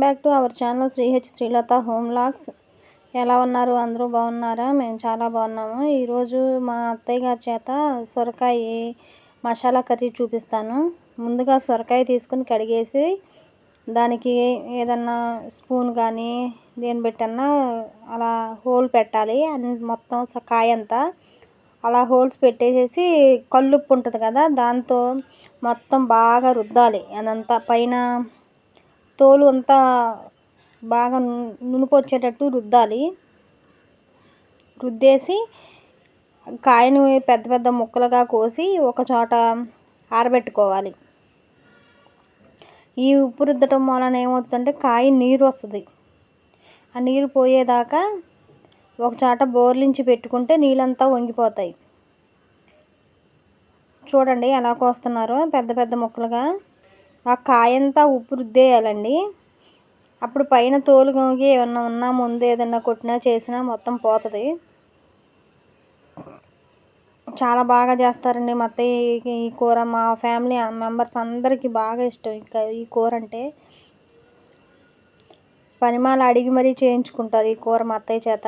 Back to our channel Srilatha home vlogs. ఎలా ఉన్నారు? అందరూ బాగున్నారా? మేము చాలా బాగున్నాము. ఈరోజు మా అత్తయ్య గారి చేత సొరకాయ మసాలా కర్రీ చూపిస్తాను. ముందుగా సొరకాయ తీసుకుని కడిగేసి దానికి ఏదన్నా స్పూన్ కానీ దేని పెట్టన్నా అలా హోల్ పెట్టాలి. మొత్తం కాయ అంతా అలా హోల్స్ పెట్టేసేసి కల్లుప్పు ఉంటుంది కదా, దాంతో మొత్తం బాగా రుద్దాలి. అదంతా పైన తోలు అంతా బాగా నునుపు వచ్చేటట్టు రుద్దాలి. రుద్దేసి కాయను పెద్ద పెద్ద ముక్కలుగా కోసి ఒక చోట ఆరబెట్టుకోవాలి. ఈ ఉప్పు రుద్దటం వలన ఏమవుతుందంటే కాయ నీరు వస్తుంది. ఆ నీరు పోయేదాకా ఒక చోట బోర్లించి పెట్టుకుంటే నీళ్ళంతా వంగిపోతాయి. చూడండి ఎలా కోస్తున్నారో పెద్ద పెద్ద ముక్కలుగా. ఆ కాయంతా ఉప్పు రుద్దేయాలండి. అప్పుడు పైన తోలుకి ఏమన్నా ఉన్నా ముందు ఏదన్నా కొట్టినా చేసినా మొత్తం పోతుంది. చాలా బాగా చేస్తారండి మా అత్తయ్య ఈ కూర. మా ఫ్యామిలీ మెంబర్స్ అందరికీ బాగా ఇష్టం ఈ కూర అంటే. పనిమాల అడిగి మరీ చేయించుకుంటారు ఈ కూర మా అత్తయ్య చేత.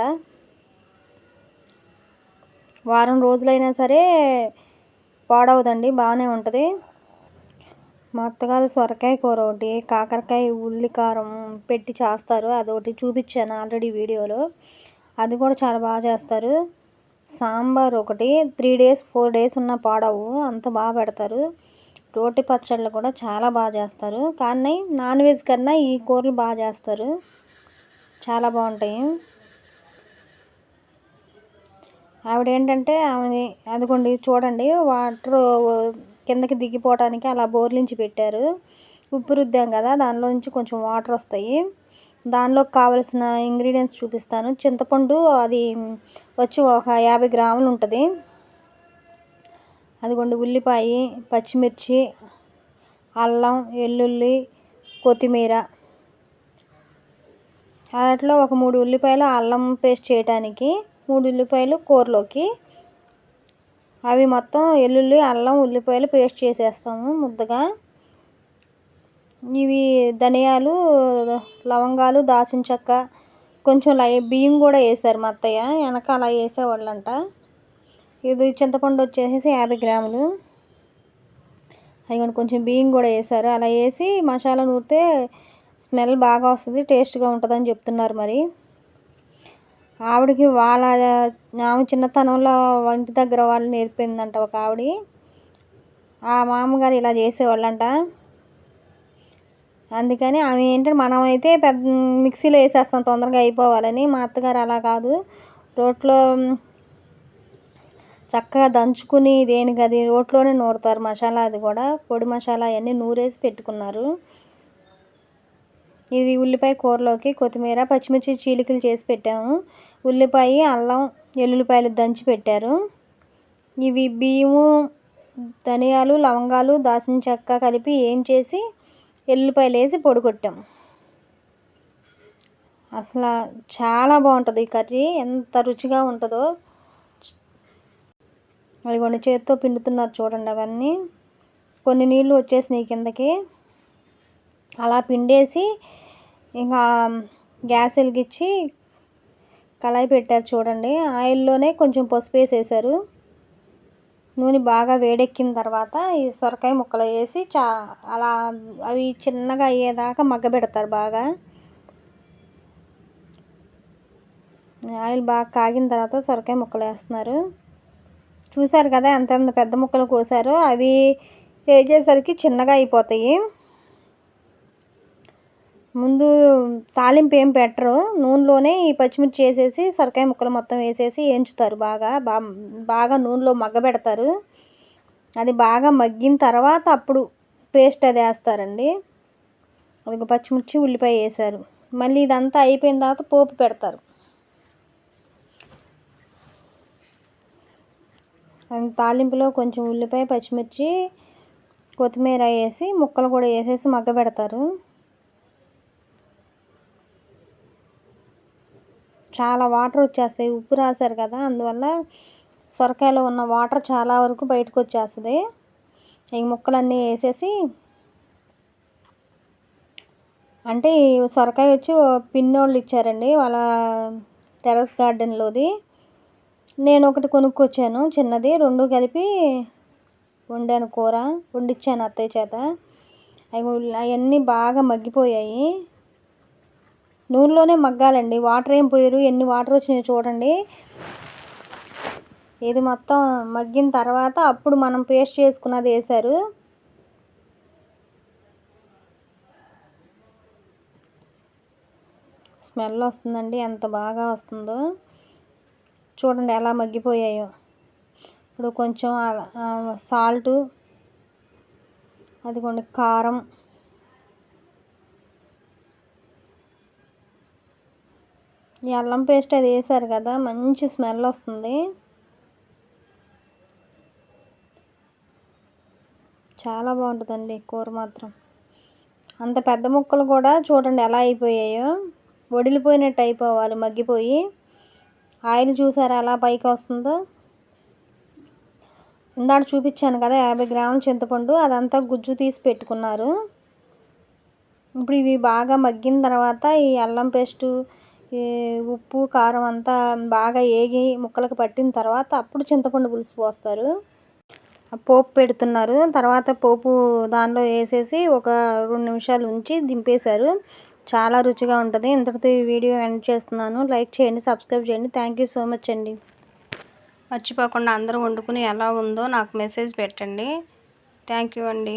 వారం రోజులైనా సరే పాడవదండి, బాగానే ఉంటుంది. మా అత్తగారు సొరకాయ కూర ఒకటి, కాకరకాయ ఉల్లి కారం పెట్టి చేస్తారు. అదొకటి చూపించాను ఆల్రెడీ వీడియోలో. అది కూడా చాలా బాగా చేస్తారు. సాంబార్ ఒకటి 3 days 4 days ఉన్న పాడవు, అంత బాగా పెడతారు. రోటి పచ్చళ్ళు కూడా చాలా బాగా చేస్తారు. కానీ నాన్ వెజ్ కన్నా ఈ కూరలు బాగా చేస్తారు, చాలా బాగుంటాయి. ఆవిడ ఏంటంటే అదిగోండి చూడండి, వాటర్ కిందకి దిగిపోవటానికి అలా బోర్లించి పెట్టారు. ఉప్పు రుద్దాం కదా, దానిలో నుంచి కొంచెం వాటర్ వస్తాయి. దానిలోకి కావలసిన ఇంగ్రీడియంట్స్ చూపిస్తాను. చింతపండు అది వచ్చి ఒక 50 గ్రాములు ఉంటుంది. అదిగోండి ఉల్లిపాయ, పచ్చిమిర్చి, అల్లం, వెల్లుల్లి, కొత్తిమీర. వాటిలో ఒక 3 ఉల్లిపాయలు అల్లం పేస్ట్ చేయడానికి, 3 ఉల్లిపాయలు కూరలోకి. అవి మొత్తం వెల్లుల్లి, అల్లం, ఉల్లిపాయలు పేస్ట్ చేసేస్తాము ముద్దగా. ఇవి ధనియాలు, లవంగాలు, దాల్చిన చెక్క, కొంచెం బియ్యం కూడా వేసారు మా అత్తయ్య. వెనక అలా వేసేవాళ్ళంట. ఇది చింతపండు వచ్చేసి 50 గ్రాములు. అది కొంచెం బియ్యం కూడా వేసారు. అలా వేసి మసాలా నూరితే స్మెల్ బాగా వస్తుంది, టేస్ట్గా ఉంటుందని చెప్తున్నారు. మరి ఆవిడకి ఆమె చిన్నతనంలో ఇంటి దగ్గర వాళ్ళు నేర్పిందంట ఒక ఆవిడ. ఆ మామగారు ఇలా చేసేవాళ్ళంట. అందుకని ఆమె ఏంటంటే మనం అయితే పెద్ద మిక్సీలో వేసేస్తాం తొందరగా అయిపోవాలని. మా అత్తగారు అలా కాదు, రోట్లో చక్కగా దంచుకుని దేనికి అది రోట్లోనే నూరుతారు మసాలా. అది కూడా పొడి మసాలా అవన్నీ నూరేసి పెట్టుకున్నారు. ఇది ఉల్లిపాయ కూరలోకి. కొత్తిమీర, పచ్చిమిర్చి చీలికలు చేసి పెట్టాము. ఉల్లిపాయ, అల్లం, వెల్లుల్లిపాయలు దంచి పెట్టారు. ఇవి బియ్యము, ధనియాలు, లవంగాలు, దాల్చిన చెక్క కలిపి ఏం చేసి వెల్లుల్లిపాయలు వేసి పొడి కొట్టాం. అసలు చాలా బాగుంటుంది ఈ కర్రీ, ఎంత రుచిగా ఉంటుందో. అది కొన్ని చేతితో పిండుతున్నారు చూడండి. అవన్నీ కొన్ని నీళ్ళు వచ్చేసినాయి కిందకి. అలా పిండేసి ఇంకా గ్యాస్ వెలిగించి కళాయి పెట్టారు చూడండి. ఆయిల్లోనే కొంచెం పసుపు వేసేసారు. నూనె బాగా వేడెక్కిన తర్వాత ఈ సొరకాయ ముక్కలు వేసి అలా అవి చిన్నగా అయ్యేదాకా మగ్గబెడతారు బాగా. ఆయిల్ బాగా కాగిన తర్వాత సొరకాయ ముక్కలు వేస్తున్నారు. చూసారు కదా ఎంత పెద్ద ముక్కలు కోసారో. అవి వేగేసరికి చిన్నగా అయిపోతాయి. ముందు తాలింపు ఏం పెట్టరు, నూనెలోనే ఈ పచ్చిమిర్చి వేసేసి సొరకాయ ముక్కలు మొత్తం వేసేసి వేయించుతారు. బాగా నూనెలో మగ్గబెడతారు. అది బాగా మగ్గిన తర్వాత అప్పుడు పేస్ట్ అది వేస్తారండి. అది పచ్చిమిర్చి, ఉల్లిపాయ వేసారు. మళ్ళీ ఇదంతా అయిపోయిన తర్వాత పోపు పెడతారు. తాలింపులో కొంచెం ఉల్లిపాయ, పచ్చిమిర్చి, కొత్తిమీర వేసి ముక్కలు కూడా వేసేసి మగ్గబెడతారు. చాలా వాటర్ వచ్చేస్తాయి, ఉప్పు రాశారు కదా, అందువల్ల సొరకాయలో ఉన్న వాటర్ చాలా వరకు బయటకు వచ్చేస్తుంది. ఈ ముక్కలన్నీ వేసేసి అంటే ఈ సొరకాయ వచ్చి పిన్నోళ్ళు ఇచ్చారండి వాళ్ళ టెర్రస్ గార్డెన్లోది. నేను ఒకటి కొనుక్కొచ్చాను చిన్నది, 2 కలిపి వండాను కూర, వండిచ్చాను అత్తయ్య చేత. అవన్నీ బాగా మగ్గిపోయాయి. నూనెలోనే మగ్గాలండి, వాటర్ ఏం పోయారు. ఎన్ని వాటర్ వచ్చినాయో చూడండి. ఇది మొత్తం మగ్గిన తర్వాత అప్పుడు మనం పేస్ట్ చేసుకున్నది వేశారు. స్మెల్ వస్తుందండి, ఎంత బాగా వస్తుందో చూడండి ఎలా మగ్గిపోయాయో. ఇప్పుడు కొంచెం సాల్టు, అదిగోండి కారం, ఈ అల్లం పేస్ట్ అది వేసారు కదా, మంచి స్మెల్ వస్తుంది. చాలా బాగుంటుందండి కూర మాత్రం. అంత పెద్ద ముక్కలు కూడా చూడండి ఎలా అయిపోయాయో, వడిలిపోయినట్టు అయిపోవాలి మగ్గిపోయి. ఆయిల్ చూసారా ఎలా పైకి వస్తుందో. ఇందాక చూపించాను కదా 50 గ్రాముల చింతపండు, అదంతా గుజ్జు తీసి పెట్టుకున్నారు. ఇప్పుడు ఇవి బాగా మగ్గిన తర్వాత ఈ అల్లం పేస్టు, ఈ ఉప్పు కారం అంతా బాగా ఏగి ముక్కలకు పట్టిన తర్వాత అప్పుడు చింతపండు పులుసు పోస్తారు. పోపు పెడుతున్నారు. తర్వాత పోపు దానిలో వేసేసి ఒక 2 నిమిషాలు ఉంచి దింపేశారు. చాలా రుచిగా ఉంటుంది. ఇంతటితో ఈ వీడియో ఎండ్ చేస్తున్నాను. లైక్ చేయండి, సబ్స్క్రైబ్ చేయండి. థ్యాంక్ యూ సో మచ్ అండి. మర్చిపోకుండా అందరూ వండుకుని ఎలా ఉందో నాకు మెసేజ్ పెట్టండి. థ్యాంక్ యూ అండి.